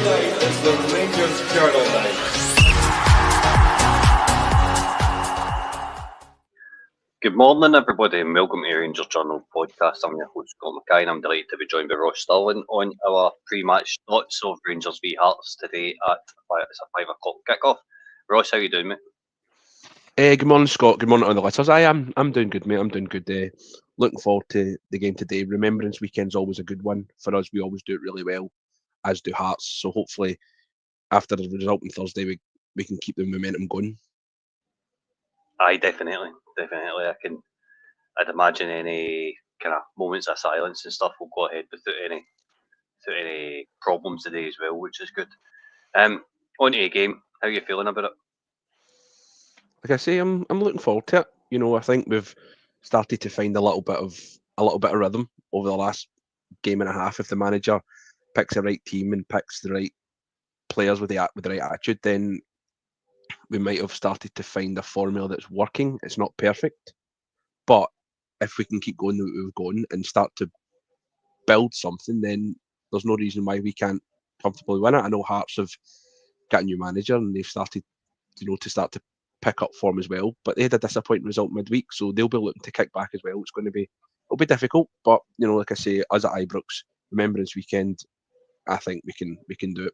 night is the Rangers Journal night. Good morning, everybody, and welcome to Rangers Journal podcast. I'm your host, Scott McKay, and I'm delighted to be joined by Ross Sterling on our pre-match thoughts of Rangers v Hearts today at it's a 5 o'clock kickoff. Ross, how you doing, mate? Good morning, Scott. Good morning on the listeners. I'm doing good, mate. I'm doing good. Looking forward to the game today. Remembrance Weekend's always a good one for us. We always do it really well, as do Hearts. So hopefully, after the result on Thursday, we can keep the momentum going. Aye, definitely. I'd imagine any kind of moments of silence and stuff will go ahead without any problems today as well, which is good. On to the game. How are you feeling about it? Like I say, I'm looking forward to it. You know, I think we've started to find a little bit of rhythm over the last game and a half. If the manager picks the right team and picks the right players with the right attitude, then we might have started to find a formula that's working. It's not perfect, but if we can keep going the way we've gone and start to build something, then there's no reason why we can't comfortably win it. I know Hearts have got a new manager and they've started, to pick up form as well, but they had a disappointing result midweek, so they'll be looking to kick back as well. It'll be difficult, but like I say, us at Ibrox, Remembrance Weekend, I think we can do it.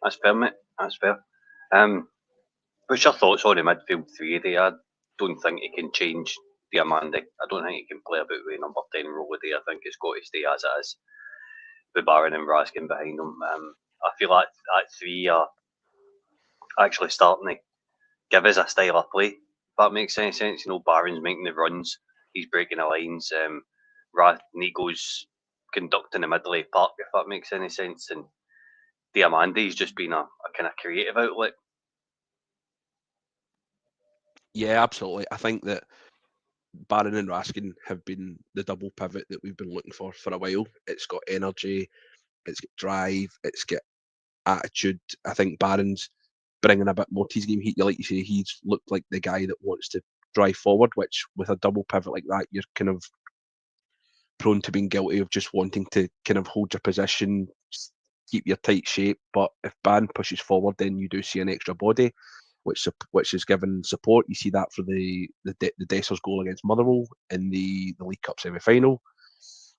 That's fair, mate. That's fair. What's your thoughts on the midfield three today? I don't think he can change Diamande. I don't think he can play about with number 10 role today. I think it's got to stay as it is, with Barron and Raskin behind him. I feel like that three are actually starting to give us a style of play, if that makes any sense. Barron's making the runs, he's breaking the lines, Nico's conducting the middle of the park, if that makes any sense, and Diamande's just been a kind of creative outlet. Yeah, absolutely. I think that Barron and Raskin have been the double pivot that we've been looking for a while. It's got energy, it's got drive, it's got attitude. I think Barron's bringing a bit more to his game. Like you say, he's looked like the guy that wants to drive forward, which with a double pivot like that, you're kind of prone to being guilty of just wanting to kind of hold your position, keep your tight shape. But if Barron pushes forward, then you do see an extra body, which is given support. You see that for the Dessers goal against Motherwell in the League Cup semi-final.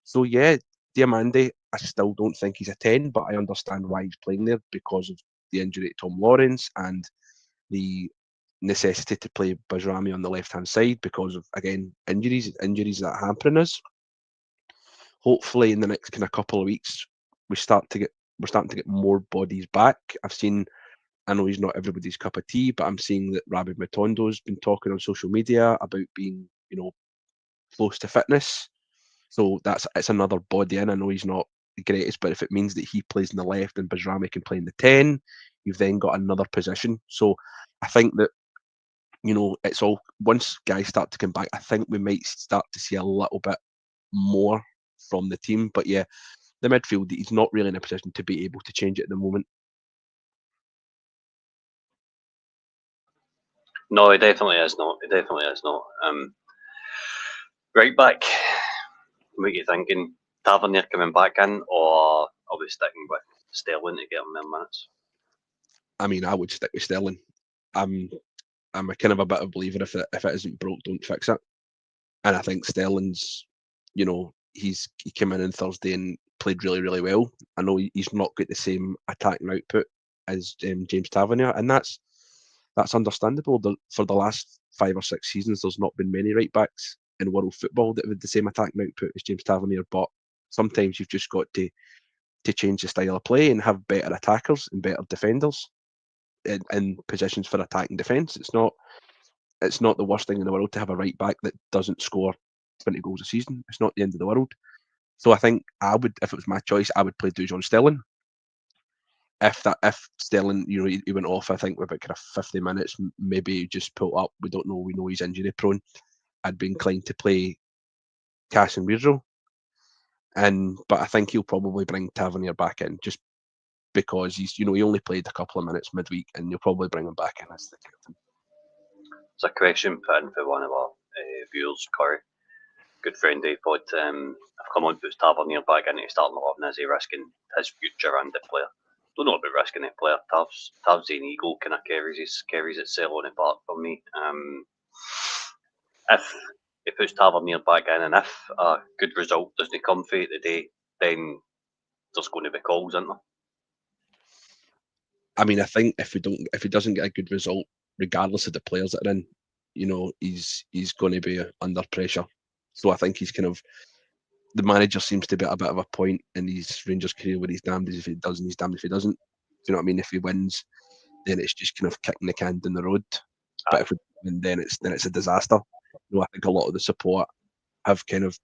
So yeah, Diamande, I still don't think he's a 10, but I understand why he's playing there because of the injury to Tom Lawrence and the necessity to play Bajrami on the left-hand side because of, again, injuries that are hampering us. Hopefully in the next kind of couple of weeks, we're starting to get more bodies back. I know he's not everybody's cup of tea, but I'm seeing that Rabbi Matondo's been talking on social media about being, close to fitness. So it's another body in. I know he's not the greatest, but if it means that he plays in the left and Bajrami can play in the 10, you've then got another position. So I think that, it's all, once guys start to come back, I think we might start to see a little bit more from the team. But yeah, the midfield, he's not really in a position to be able to change it at the moment. No, it definitely is not. Right back, what are you thinking? Tavernier coming back in, or are we sticking with Sterling to get him their minutes? I mean, I would stick with Sterling. I'm a kind of a bit of a believer if it isn't broke, don't fix it. And I think Sterling's, he came in on Thursday and played really, really well. I know he's not got the same attacking output as James Tavernier, and that's understandable. For the last 5 or 6 seasons, there's not been many right backs in world football that have the same attacking output as James Tavernier. But sometimes you've just got to change the style of play and have better attackers and better defenders in positions for attacking defence. It's not the worst thing in the world to have a right back that doesn't score 20 goals a season. It's not the end of the world. So I think if it was my choice, I would play Dujon Sterling. If Sterling, he went off, I think, with about kind of 50 minutes, maybe he just pulled up. We don't know. We know he's injury prone. I'd be inclined to play Cass and Weirdo. But I think he'll probably bring Tavernier back in just because he only played a couple of minutes midweek, and you'll probably bring him back in as the captain. It's a question put in for one of our viewers, Corey. Good friend Dave Pod. I've come on to his Tavernier back into starting 11. Is he risking his future and the player? don't know about risking a player. Tav's an ego kind of carries itself on the park for me. If it puts Tavernier back in, and if a good result doesn't come for it today, then there's going to be calls, isn't there? I mean, I think if he doesn't get a good result, regardless of the players that are in, he's going to be under pressure. So I think he's kind of, the manager seems to be at a bit of a point in his Rangers career where he's damned if he does and he's damned if he doesn't. Do you know what I mean? If he wins, then it's just kind of kicking the can down the road. But if we win, then it's a disaster. I think a lot of the support have kind of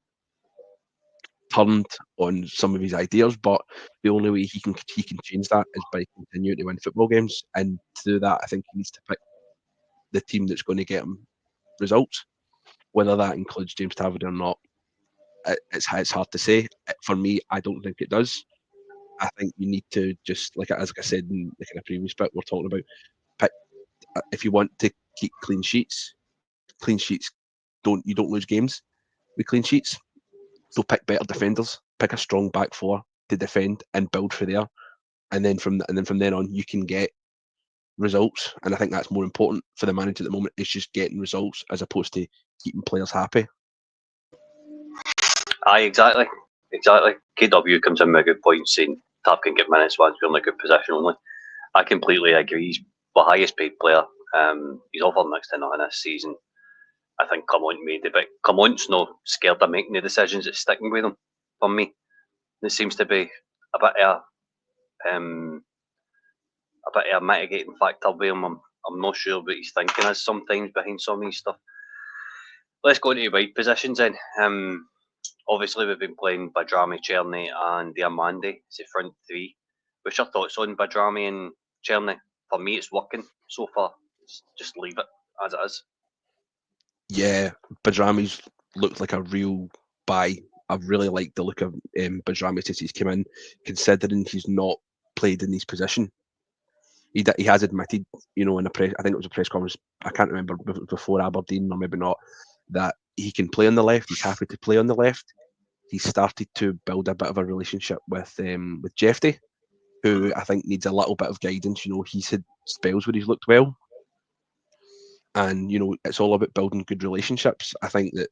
turned on some of his ideas, but the only way he can change that is by continuing to win football games. And to do that, I think he needs to pick the team that's going to get him results. Whether that includes James Tavernier or not, it's hard to say. For me, I don't think it does. I think you need to just, as I said in the kind of previous bit we're talking about, pick, if you want to keep clean sheets you don't lose games with clean sheets. So pick better defenders, pick a strong back four to defend and build for there, and then from then on you can get results. And I think that's more important for the manager at the moment. Is just getting results as opposed to keeping players happy. Aye, exactly. KW comes in with a good point, saying Tav can get minutes once we're in a good position only. I completely agree. He's the highest paid player. He's offered next to nothing this season. I think Clermont made it, but Clermont's not scared of making the decisions. It's sticking with him. For me, there seems to be a bit of a mitigating factor with him. I'm not sure what he's thinking is sometimes behind some of his stuff. Let's go into wide positions then. Obviously, we've been playing Badrami, Cherny, and Diamande. It's the front three. What's your thoughts on Badrami and Cherny? For me, it's working so far. Just leave it as it is. Yeah, Badrami's looked like a real buy. I've really liked the look of Badrami since he's come in, considering he's not played in his position. He has admitted, in a press, I think it was a press conference, I can't remember, before Aberdeen or maybe not, that he can play on the left. He's happy to play on the left. He started to build a bit of a relationship with Jeffy, who I think needs a little bit of guidance. He's had spells where he's looked well. And, it's all about building good relationships. I think that,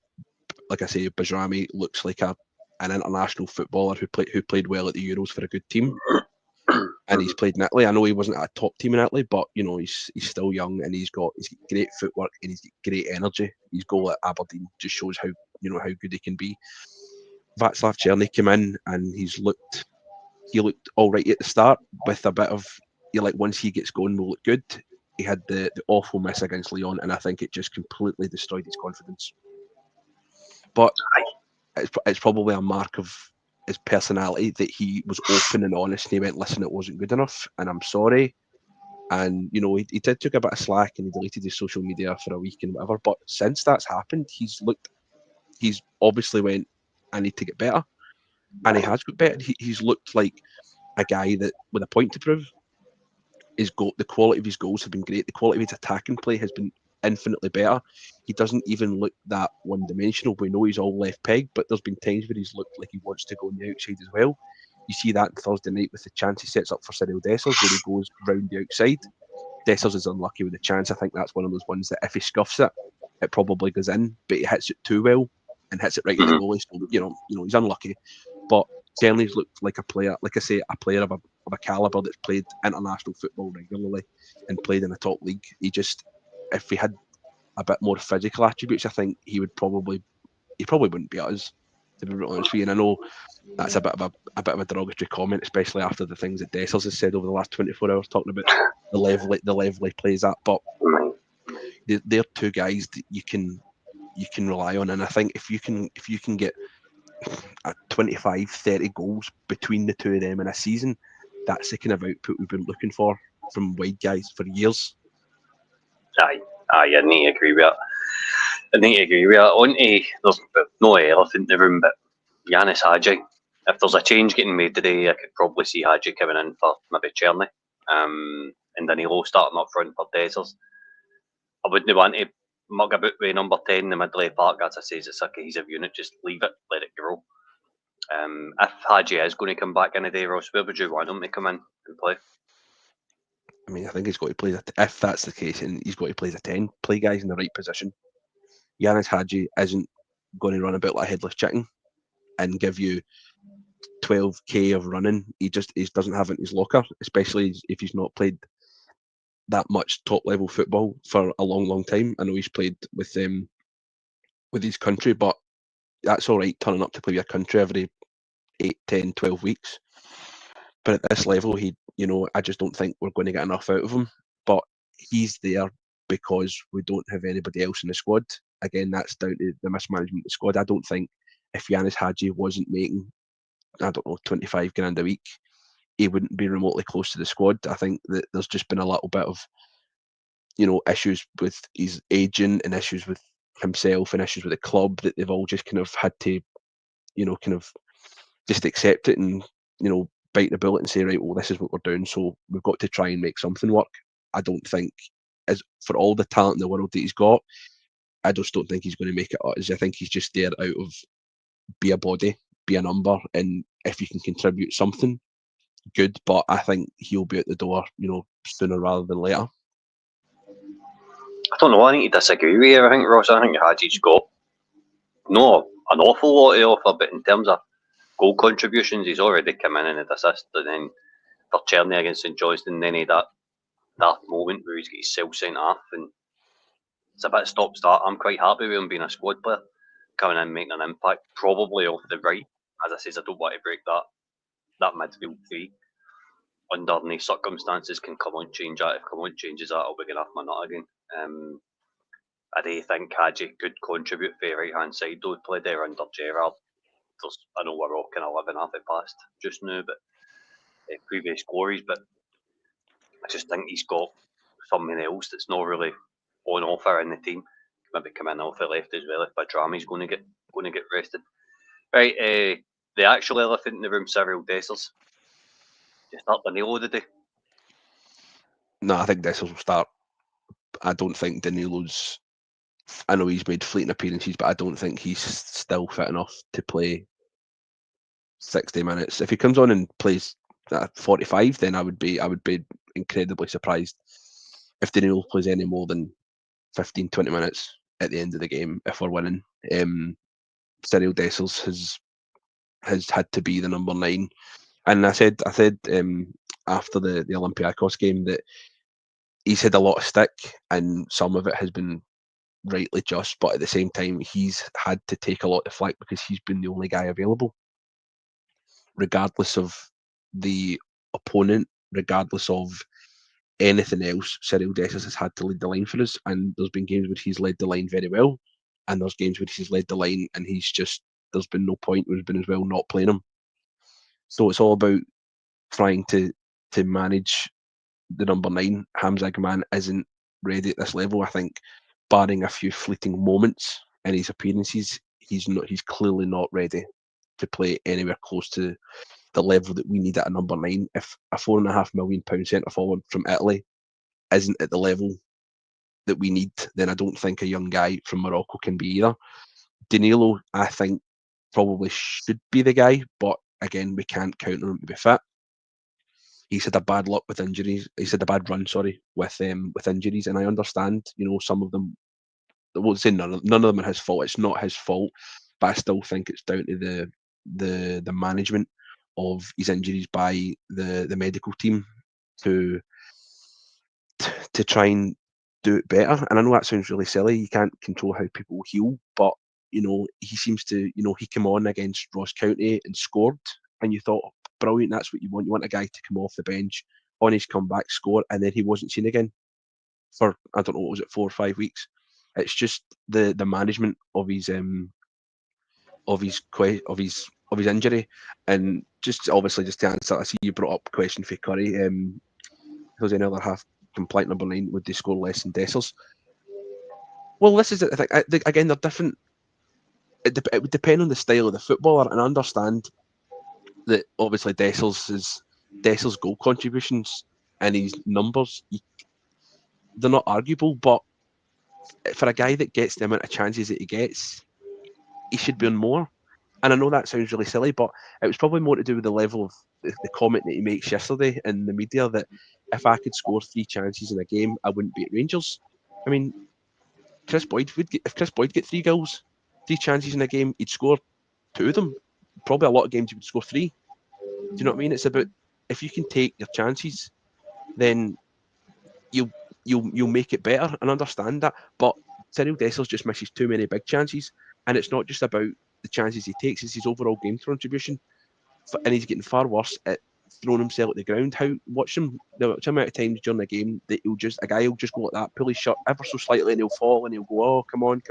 like I say, Badrami looks like an international footballer who played well at the Euros for a good team. And he's played in Italy. I know he wasn't at a top team in Italy, but he's still young and he's got great footwork and he's got great energy. His goal at Aberdeen just shows how how good he can be. Václav Cherny came in and he looked all right at the start with a bit of once he gets going we'll look good. He had the awful miss against Lyon and I think it just completely destroyed his confidence. But it's probably a mark of his personality that he was open and honest and he went, listen, it wasn't good enough and I'm sorry. And he did took a bit of slack and he deleted his social media for a week and whatever, but since that's happened he's obviously went, I need to get better, and he has got better. He's looked like a guy that with a point to prove. The quality of his goals have been great. The quality of his attacking play has been infinitely better. He doesn't even look that one-dimensional. We know he's all left peg, but there's been times where he's looked like he wants to go on the outside as well. You see that on Thursday night with the chance he sets up for Cyril Dessers, where he goes round the outside. Dessers is unlucky with the chance. I think that's one of those ones that if he scuffs it, it probably goes in, but he hits it too well and hits it right at the goalie. So, he's unlucky. But Cherny's looked like a player, like I say, a player of a calibre that's played international football regularly and played in a top league. If he had a bit more physical attributes, I think he probably wouldn't be at us, to be really honest with you. And I know that's a bit of a derogatory comment, especially after the things that Dessers has said over the last 24 hours, talking about the level he plays at. But they're two guys that you can rely on, and I think if you can get 25-30 goals between the two of them in a season, that's the kind of output we've been looking for from wide guys for years. Aye, I need to agree with that. There's no elephant in the room, but Yanis Hadji. If there's a change getting made today, I could probably see Hadji coming in for maybe Cherny, and Danilo starting up front for Dessers. I wouldn't want to mug about with number 10 in the middle of the park. As I say, it's a cohesive unit. Just leave it, let it grow. If Hadji is going to come back in a day, Ross, where would you want him to come in and play? I mean, I think he's got to play, if that's the case, and he's got to play as a 10, play guys in the right position. Yanis Hadji isn't going to run about like a headless chicken and give you 12k of running. He doesn't have it in his locker, especially if he's not played that much top level football for a long time. I know he's played with his country, but that's all right turning up to play with your country every 8, 10, 12 weeks. But at this level, I just don't think we're going to get enough out of him. But he's there because we don't have anybody else in the squad. Again, that's down to the mismanagement of the squad. I don't think if Yanis Hadji wasn't making, 25 grand a week, he wouldn't be remotely close to the squad. I think that there's just been a little bit of, issues with his agent and issues with himself and issues with the club that they've all just kind of had to, kind of just accept it and, bite the bullet and say, right, well, this is what we're doing, so we've got to try and make something work. I don't think, as for all the talent in the world that he's got, I just don't think he's going to make it. I think he's just there out of be a body, be a number, and if you can contribute something, good. But I think he'll be at the door, sooner rather than later. I don't know. I need to disagree with you. I think Ross. I think Hadji's got no an awful lot to offer, but in terms of goal contributions, he's already come in and had assist, and then for Cherny against St Johnstone, then he had that moment where he's got himself sent off, and it's a bit stop start. I'm quite happy with him being a squad player, coming in making an impact, probably off the right. As I says, I don't want to break that midfield three. Under any circumstances, can come on change that. If come on changes that, I'll be going off my nut again. I do think Hadji could contribute for the right hand side though. He played there under Gerrard. I know we're all kind of living off it past just now, but previous glories. But I just think he's got something else that's not really on offer in the team. Maybe come in off the left as well if Badrami's going to get rested. Right, the actual elephant in the room, Cyril Dessers. You start Danilo today. No, I think Dessers will start. I don't think Danilo's. I know he's made fleeting appearances, but I don't think he's still fit enough to play 60 minutes. If he comes on and plays at 45, then I would be incredibly surprised if Danilo plays any more than 15, 20 minutes at the end of the game if we're winning. Cyril Dessers has had to be the number 9. And I said after the Olympiacos game that he's had a lot of stick and some of it has been rightly just, but at the same time he's had to take a lot of flack because he's been the only guy available. Regardless of the opponent, regardless of anything else, Cyril Dessers has had to lead the line for us, and there's been games where he's led the line very well, and there's games where he's led the line and there's been no point where he's been as well not playing him. So it's all about trying to manage the number 9. Hamza Agman isn't ready at this level. I think, barring a few fleeting moments in his appearances, he's clearly not ready to play anywhere close to the level that we need at a number 9. If a £4.5 million centre forward from Italy isn't at the level that we need, then I don't think a young guy from Morocco can be either. Danilo, I think, probably should be the guy, but again, we can't count on him to be fit. He's had a bad luck with injuries. He's had a bad run, with injuries, and I understand, some of them. I won't say none of them are his fault. It's not his fault, but I still think it's down to the management of his injuries by the medical team to try and do it better. And I know that sounds really silly. You can't control how people heal, but he seems to, he came on against Ross County and scored, and you thought, brilliant, that's what you want. You want a guy to come off the bench on his comeback, score, and then he wasn't seen again for, I don't know, what was it, 4 or 5 weeks. It's just the management of his injury, and just obviously just to answer, I see you brought up a question for Curry. Who's another half complaint number 9? Would they score less than Dessers? Well, this is it. I think again they're different. It would depend on the style of the footballer, and I understand that obviously Dessers' goal contributions and his numbers, they're not arguable, but for a guy that gets the amount of chances that he gets, he should be on more. And I know that sounds really silly, but it was probably more to do with the level of the comment that he makes yesterday in the media that if I could score 3 chances in a game, I wouldn't beat Rangers. I mean, if Chris Boyd get 3 goals, 3 chances in a game, he'd score 2 of them. Probably a lot of games he would score 3. Do you know what I mean? It's about if you can take your chances, then you'll make it better and understand that. But Cyril Dessers just misses too many big chances, and it's not just about the chances he takes; it's his overall game contribution, and he's getting far worse at throwing himself at the ground. Watch him the amount of times during the game that a guy will just go like that, pull his shirt ever so slightly, and he'll fall, and he'll go, "Oh, come on."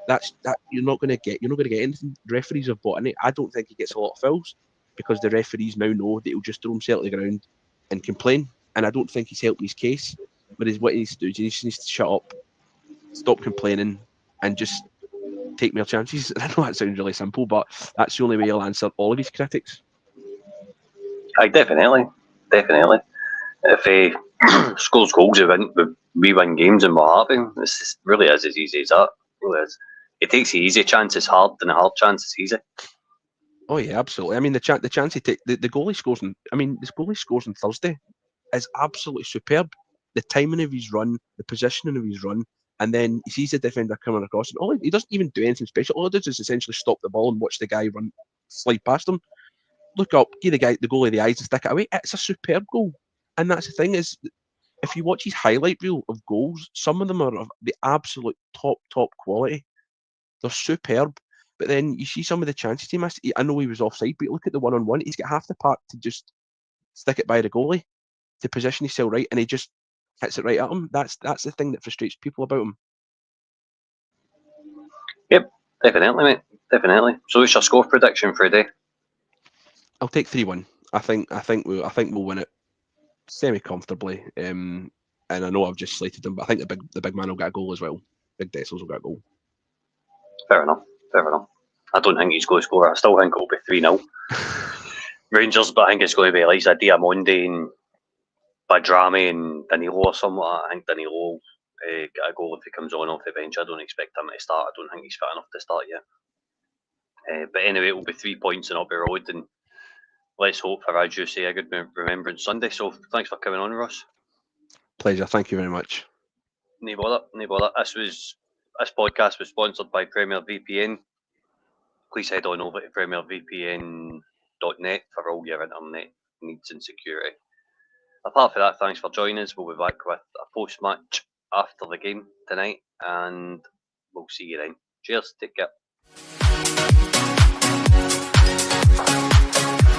That's that you're not going to get anything. Referees have bought in it. I don't think he gets a lot of fouls because the referees now know that he'll just throw himself at the ground and complain. And I don't think he's helped his case. But what he needs to do is he just needs to shut up, stop complaining, and just take more chances. I know that sounds really simple, but that's the only way he'll answer all of his critics. Definitely. If he scores goals, we win games and what have you. This really is as easy as that. It really is. He takes the easy chances hard, and the hard chances easy. Oh yeah, absolutely. I mean, the chance he takes, the goalie scores on. I mean, this goalie scores on Thursday is absolutely superb. The timing of his run, the positioning of his run, and then he sees the defender coming across, and he doesn't even do anything special. All he does is essentially stop the ball and watch the guy slide past him. Look up, give the goalie the eyes and stick it away. It's a superb goal, and that's the thing is, if you watch his highlight reel of goals, some of them are of the absolute top quality. They're superb. But then you see some of the chances he missed. I know he was offside, but look at the one-on-one. He's got half the park to just stick it by the goalie to position himself right, and he just hits it right at him. That's the thing that frustrates people about him. Yep, definitely, mate. Definitely. So what's your score prediction for the day? I'll take 3-1. I think we'll win it semi comfortably. And I know I've just slated him, but I think the big man will get a goal as well. Big Dessers will get a goal. Fair enough. I don't think he's going to score. I still think it'll be 3-0 Rangers, but I think it's going to be like Diamonde and Badrami and Danilo or something like that. I think Danilo will get a goal if he comes on off the bench. I don't expect him to start. I don't think he's fit enough to start yet. But anyway, it will be 3 points in Abbey Road, and let's hope for, as you say, a good Remembrance Sunday. So thanks for coming on, Ross. Pleasure. Thank you very much. No bother. This podcast was sponsored by Premier VPN. Please head on over to premiervpn.net for all your internet needs and security. Apart from that, thanks for joining us. We'll be back with a post-match after the game tonight, and we'll see you then. Cheers, take care.